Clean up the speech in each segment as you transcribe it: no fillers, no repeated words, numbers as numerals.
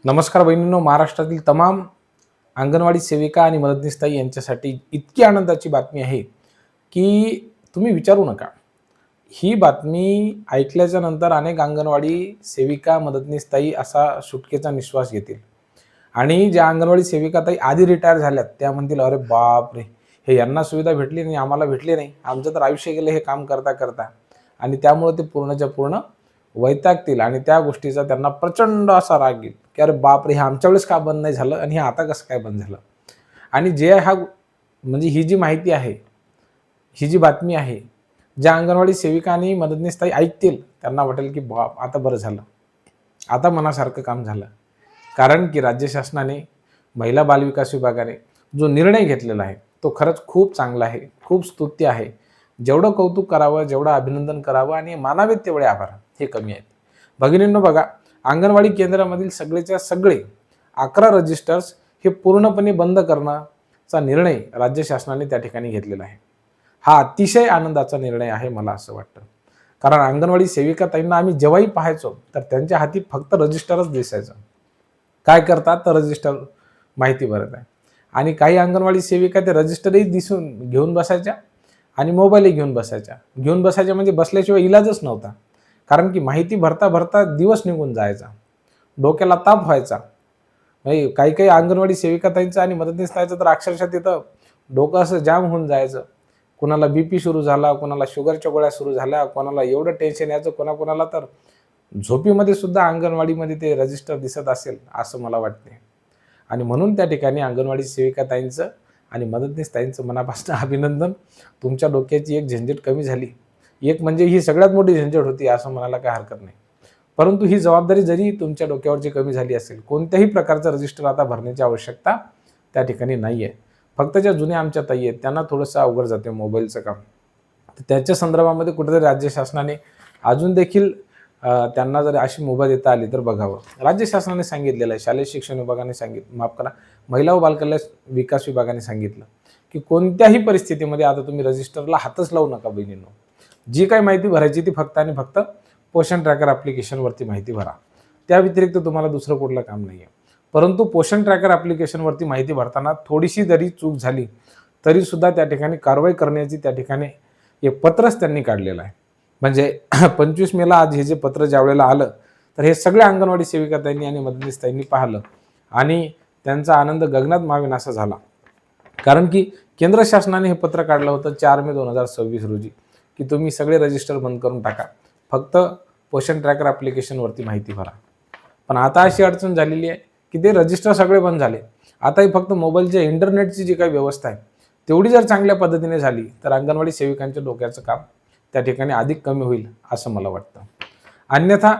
नमस्कार बहिणींनो, महाराष्ट्रातील तमाम अंगणवाडी सेविका आणि मदतनीसताई यांच्यासाठी इतकी आनंदाची बातमी आहे की तुम्ही विचारू नका. ही बातमी ऐकल्याच्या नंतर अनेक अंगणवाडी सेविका, मदतनीसताई असा सुटकेचा निश्वास घेतील आणि ज्या अंगणवाडी सेविका ताई आधी रिटायर झाल्यात त्या म्हणतील, अरे बाप रे, हे यांना सुविधा भेटली नाही, आम्हाला भेटली नाही, आमचं तर आयुष्य गेलं हे काम करता करता. आणि त्यामुळे ते पूर्णच्या पूर्ण वैतागतील आणि त्या गोष्टीचा त्यांना प्रचंड असा राग येईल की अरे बापरे, हे आमच्या वेळेस का बंद नाही झालं आणि हे आता कसं काय बंद झालं. आणि जे म्हणजे ही जी माहिती आहे, ही जी बातमी आहे, ज्या अंगणवाडी सेविका आणि मदतनीसताई ऐकतील त्यांना वाटेल की बाप, आता बरं झालं, आता मनासारखं काम झालं. कारण की राज्य शासनाने, महिला बालविकास विभागाने जो निर्णय घेतलेला आहे तो खरंच खूप चांगला आहे, खूप स्तुत्य आहे. जेवढं कौतुक करावं, जेवढं अभिनंदन करावं आणि मानावेत तेवढे आभार हे कमी आहेत. भगिनींनो बघा, अंगणवाडी केंद्रामधील सगळेच्या सगळे 11 रजिस्टर्स हे पूर्णपणे बंद करण्याचा निर्णय राज्य शासनाने त्या ठिकाणी घेतलेला आहे. हा अतिशय आनंदाचा निर्णय आहे मला असं वाटतं. कारण अंगणवाडी सेविका ताईंना आम्ही जेव्हाही पाहायचो तर त्यांच्या हाती फक्त रजिस्टरच दिसायचं. काय करतात तर रजिस्टर माहिती भरत आहे. आणि काही अंगणवाडी सेविका ते रजिस्टरही घेऊन बसायच्या आणि मोबाईलही घेऊन बसायच्या म्हणजे बसल्याशिवाय इलाजच नव्हता. कारण की माहिती भरता भरता दिवस निघून जायचा, डोक्याला ताप व्हायचा. म्हणजे काही काही अंगणवाडी सेविकाताईंचं आणि मदतनीसताईंचं तर अक्षरशः तिथं डोकं असं जाम होऊन जायचं. कोणाला BP सुरू झाला, कोणाला शुगरच्या गोळ्या सुरू झाल्या, कोणाला एवढं टेन्शन यायचं, कोणाकोणाला तर झोपीमध्ये सुद्धा अंगणवाडीमध्ये ते रजिस्टर दिसत असेल असं मला वाटते. आणि म्हणून त्या ठिकाणी अंगणवाडी सेविकाताईंचं आणि मदतनीसताईंचं मनापासून अभिनंदन. तुमच्या डोक्याची एक झंझट कमी झाली. एक म्हणजे ही सगळ्यात मोठी झंझट होती असं म्हणायला काही हरकत नाही. परंतु ही जबाबदारी जरी तुमच्या डोक्यावरची कमी झाली असेल, कोणत्याही प्रकारचं रजिस्टर आता भरण्याची आवश्यकता त्या ठिकाणी नाही आहे. फक्त ज्या जुन्या आमच्या ताई आहेत त्यांना थोडंसं अवघड जाते मोबाईलचं काम. तर त्याच्या संदर्भामध्ये कुठेतरी राज्य शासनाने अजून देखील त्यांना जर अशी मुभा देता आली तर बघावं. राज्य शासनाने सांगितलेलं आहे, शालेय शिक्षण विभागाने महिला व बालकल्याण विकास विभागाने सांगितलं की कोणत्याही परिस्थितीमध्ये आता तुम्ही रजिस्टरला हातच लावू नका बहिणींनो. जी काही माहिती भरायची ती फक्त आणि फक्त पोषण ट्रॅकर ॲप्लिकेशनवरती माहिती भरा. त्या व्यतिरिक्त तुम्हाला दुसरं कुठलं काम नाही आहे. परंतु पोषण ट्रॅकर ॲप्लिकेशनवरती माहिती भरताना थोडीशी जरी चूक झाली तरीसुद्धा त्या ठिकाणी कारवाई करण्याची त्या ठिकाणी एक पत्रच त्यांनी काढलेलं आहे. म्हणजे 25 मेला आज हे जे पत्र ज्यावेळेला आलं तर हे सगळ्या अंगणवाडी सेविकाताईंनी आणि मदतनीसताईंनी पाहिलं आणि त्यांचा आनंद गगनात मावेन असा झाला. कारण की केंद्र शासनाने हे पत्र काढलं होतं 4 मे 2026 रोजी की तुम्ही सगळे रजिस्टर बंद करून टाका, फक्त पोषण ट्रॅकर ॲप्लिकेशनवरती माहिती भरा. पण आता अशी अडचण झालेली आहे की ते रजिस्टर सगळे बंद झाले. आताही फक्त मोबाईलच्या इंटरनेटची जी काही व्यवस्था आहे तेवढी जर चांगल्या पद्धतीने झाली तर अंगणवाडी सेविकांच्या डोक्याचं काम त्या ठिकाणी अधिक कमी होईल असं मला वाटतं. अन्यथा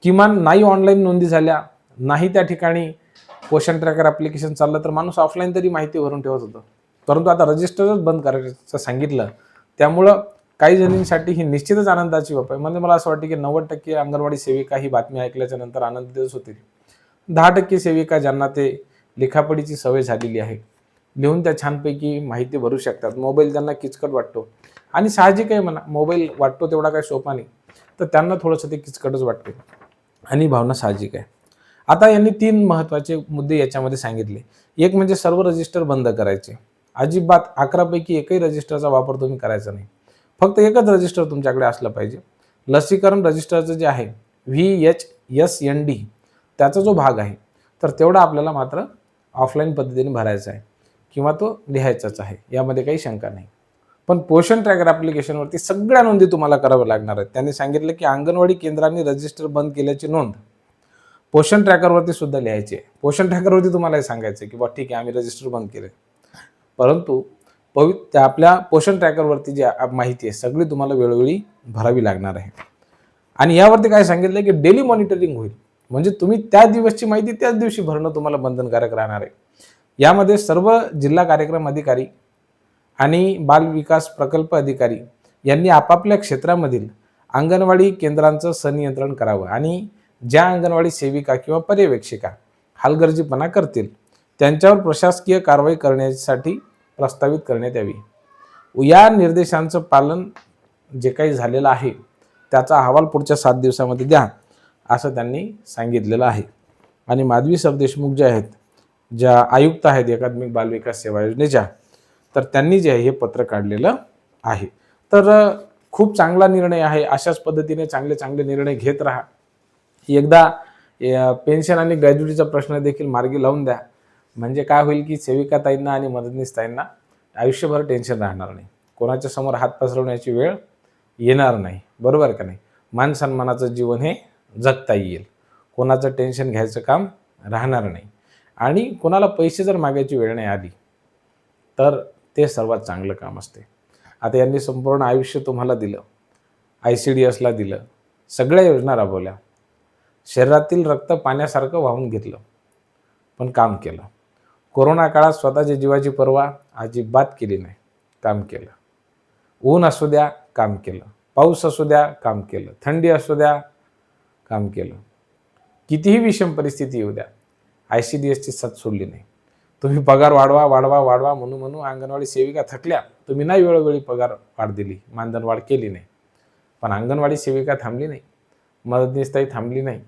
किमान नाही ऑनलाईन नोंदी झाल्या, नाही त्या ठिकाणी पोषण ट्रॅकर ॲप्लिकेशन चाललं तर माणूस ऑफलाईन तरी माहिती भरून ठेवत होतं. परंतु आता रजिस्टरच बंद करायचं सांगितलं, त्यामुळं काही जणींसाठी ही निश्चितच आनंदाची बाब आहे. म्हणजे मला असं वाटतं की 90% अंगणवाडी सेविका ही बातमी ऐकल्याच्या नंतर आनंदितच होतील. 10% सेविका ज्यांना ते लिखापडीची सवय झालेली आहे, लिहून त्या छानपैकी माहिती भरू शकतात. मोबाईल त्यांना किचकट वाटतो आणि साहजिक आहे म्हणा, मोबाईल वाटतो तेवढा काही सोपा नाही, तर त्यांना थोडंसं ते किचकटच वाटते आणि भावना साहजिक आहे. आता यांनी 3 महत्त्वाचे मुद्दे याच्यामध्ये सांगितले. एक म्हणजे सर्व रजिस्टर बंद करायचे. अजिबात 11 पैकी एकही रजिस्टरचा वापर तुम्ही करायचा नाही. फक्त एकच रजिस्टर तुमच्याकडे असलं पाहिजे. लसीकरण रजिस्टरचं जे आहे VHSND त्याचा जो भाग आहे तर तेवढा आपल्याला मात्र ऑफलाईन पद्धतीने भरायचा आहे किंवा तो लिहायचाच आहे, यामध्ये काही शंका नाही. पण पोषण ट्रॅकर ॲप्लिकेशनवरती सगळ्या नोंदी तुम्हाला कराव्या लागणार आहेत. त्यांनी सांगितलं की अंगणवाडी केंद्रांनी रजिस्टर बंद केल्याची नोंद पोषण ट्रॅकरवरती सुद्धा लिहायची आहे. पोषण ट्रॅकरवरती तुम्हाला हे सांगायचं आहे की बा ठीक आहे, आम्ही रजिस्टर बंद केले, परंतु आपल्या पोषण ट्रॅकरवरती जी माहिती आहे सगळी तुम्हाला वेळोवेळी भरावी लागणार आहे. आणि यावरती काय सांगितलं की डेली मॉनिटरिंग होईल. म्हणजे तुम्ही त्या दिवसची माहिती त्याच दिवशी भरणं तुम्हाला बंधनकारक राहणार आहे. यामध्ये सर्व जिल्हा कार्यक्रम अधिकारी आणि बाल विकास प्रकल्प अधिकारी यांनी आपापल्या क्षेत्रामधील अंगणवाडी केंद्रांचं संनियंत्रण करावं आणि ज्या अंगणवाडी सेविका किंवा पर्यवेक्षिका हलगर्जीपणा करतील त्यांच्यावर प्रशासकीय कारवाई करण्यासाठी प्रस्तावित करण्यात यावी. या निर्देशांचं पालन जे काही झालेलं आहे त्याचा अहवाल पुढच्या 7 दिवसामध्ये द्या असं त्यांनी सांगितलेलं आहे. आणि माधवी सरदेशमुख ज्या आहेत, ज्या आयुक्त आहेत एकात्मिक बाल विकास सेवा योजनेच्या, तर त्यांनी जे आहे हे पत्र काढलेलं आहे. तर खूप चांगला निर्णय आहे. अशाच पद्धतीने चांगले चांगले निर्णय घेत राहा. एकदा पेन्शन आणि ग्रॅज्युटीचा प्रश्न देखील मार्गी लावून द्या. म्हणजे काय होईल की सेविकाताईंना आणि मदतनीसताईंना आयुष्यभर टेन्शन राहणार नाही. कोणाच्या समोर हात पसरवण्याची वेळ येणार नाही. बरोबर का नाही? मान सन्मानाचं जीवन हे जगता येईल. कोणाचं टेन्शन घ्यायचं काम राहणार नाही. आणि कोणाला पैसे जर मागायची वेळ नाही आली, तर ते सर्वात चांगलं काम असते. आता यांनी संपूर्ण आयुष्य तुम्हाला दिलं, ICDSला दिलं, सगळ्या योजना राबवल्या, शरीरातील रक्त पाण्यासारखं वाहून घेतलं, पण काम केलं. कोरोना काळात स्वतःच्या जीवाची पर्वा अजिबात केली नाही, काम केलं. ऊन असू द्या, काम केलं. पाऊस असू द्या, काम केलं. थंडी असू द्या, काम केलं. कितीही विषम परिस्थिती येऊ द्या, ICDSची साथ सोडली नाही. तुम्ही पगार वाढवा वाढवा वाढवा म्हणून म्हणून अंगणवाडी सेविका थकल्या. तुम्ही नाही वेळोवेळी पगार वाढ दिली, मानधन वाढ केली नाही. पण अंगणवाडी सेविका थांबली नाही, मदतनीसताई थांबली नाही.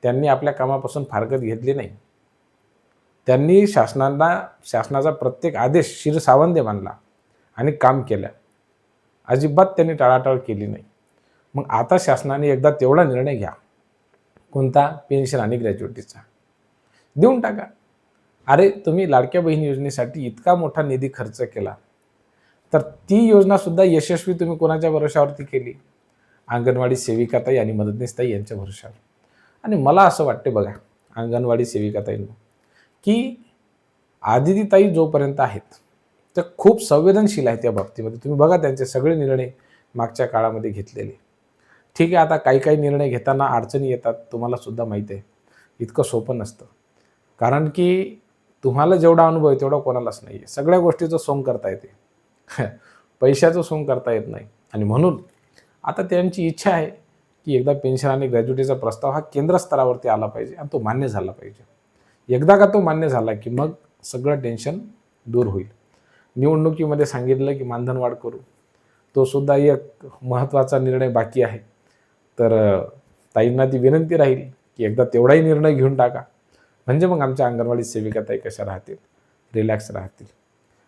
त्यांनी आपल्या कामापासून फारकत घेतली नाही. त्यांनी शासनाचा प्रत्येक आदेश शिरसावंदे मानला आणि काम केलं. अजिबात त्यांनी टाळाटाळ केली नाही. मग आता शासनाने एकदा तेवढा निर्णय घ्या. कोणता? पेन्शन आणि ग्रॅज्युटीचा देऊन टाका. अरे तुम्ही लाडक्या बहीण योजनेसाठी इतका मोठा निधी खर्च केला, तर ती योजनासुद्धा यशस्वी तुम्ही कोणाच्या भरोशावरती केली? अंगणवाडी सेविकाताई आणि मदतनीसताई यांच्या भरोशावर. आणि मला असं वाटते बघा, अंगणवाडी सेविकाताईंना की आदितीताई जोपर्यंत आहेत, त्या खूप संवेदनशील आहेत या बाबतीमध्ये. तुम्ही बघा त्यांचे सगळे निर्णय मागच्या काळामध्ये घेतलेले. ठीक आहे, आता काही काही निर्णय घेताना अडचणी येतात, तुम्हाला सुद्धा माहिती आहे. इतकं सोपं नसतं. कारण की तुम्हाला जेवढा अनुभव आहे तेवढा कोणालाच नाही आहे. सगळ्या गोष्टीचं सोंग करता येते, पैशाचं सोंग करता येत नाही. आणि म्हणून आता त्यांची इच्छा आहे की एकदा पेन्शन आणि ग्रॅज्युटीचा प्रस्ताव हा केंद्र स्तरावरती आला पाहिजे आणि तो मान्य झाला पाहिजे. एकदा का तो मान्य झाला की मग सगळं टेन्शन दूर होईल. निवडणुकीमध्ये सांगितलं की मानधन वाढ करू, तो सुद्धा एक महत्त्वाचा निर्णय बाकी आहे. तर ताईंना ती विनंती राहील की एकदा तेवढाही निर्णय घेऊन टाका. म्हणजे मग आमच्या अंगणवाडी सेविकाताई कशा राहतील? रिलॅक्स राहतील.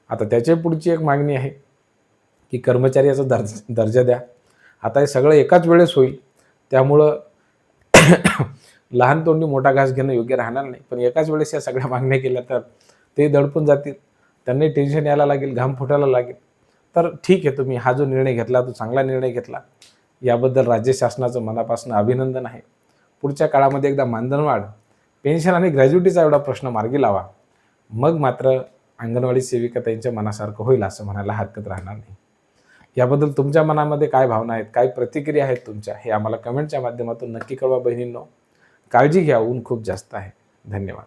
आता त्याच्या पुढची एक मागणी आहे की कर्मचाऱ्याचा दर्जा द्या. आता हे सगळं एकाच वेळेस होईल, त्यामुळं लहान तोंडी मोठा घास घेणं योग्य राहणार नाही. पण एकाच वेळेस या सगळ्या मागण्या केल्या तर ते दडपून जातील, त्यांनाही टेन्शन यायला लागेल, घाम फुटायला लागेल. तर ठीक आहे, तुम्ही हा जो निर्णय घेतला तो चांगला निर्णय घेतला. याबद्दल राज्य शासनाचं मनापासून अभिनंदन आहे. पुढच्या काळामध्ये एकदा मानधन वाढ, पेन्शन आणि ग्रॅज्युटीचा एवढा प्रश्न मार्गी लावा. मग मात्र अंगणवाडी सेविकाताईंच्या मनासारखं होईल असं म्हणायला हरकत राहणार नाही. याबद्दल तुमच्या मनामध्ये काय भावना आहेत, काय प्रतिक्रिया आहेत तुमच्या, हे आम्हाला कमेंटच्या माध्यमातून नक्की कळवा बहिणींनो. काळजी घ्या, ऊन खूप जास्त आहे. धन्यवाद.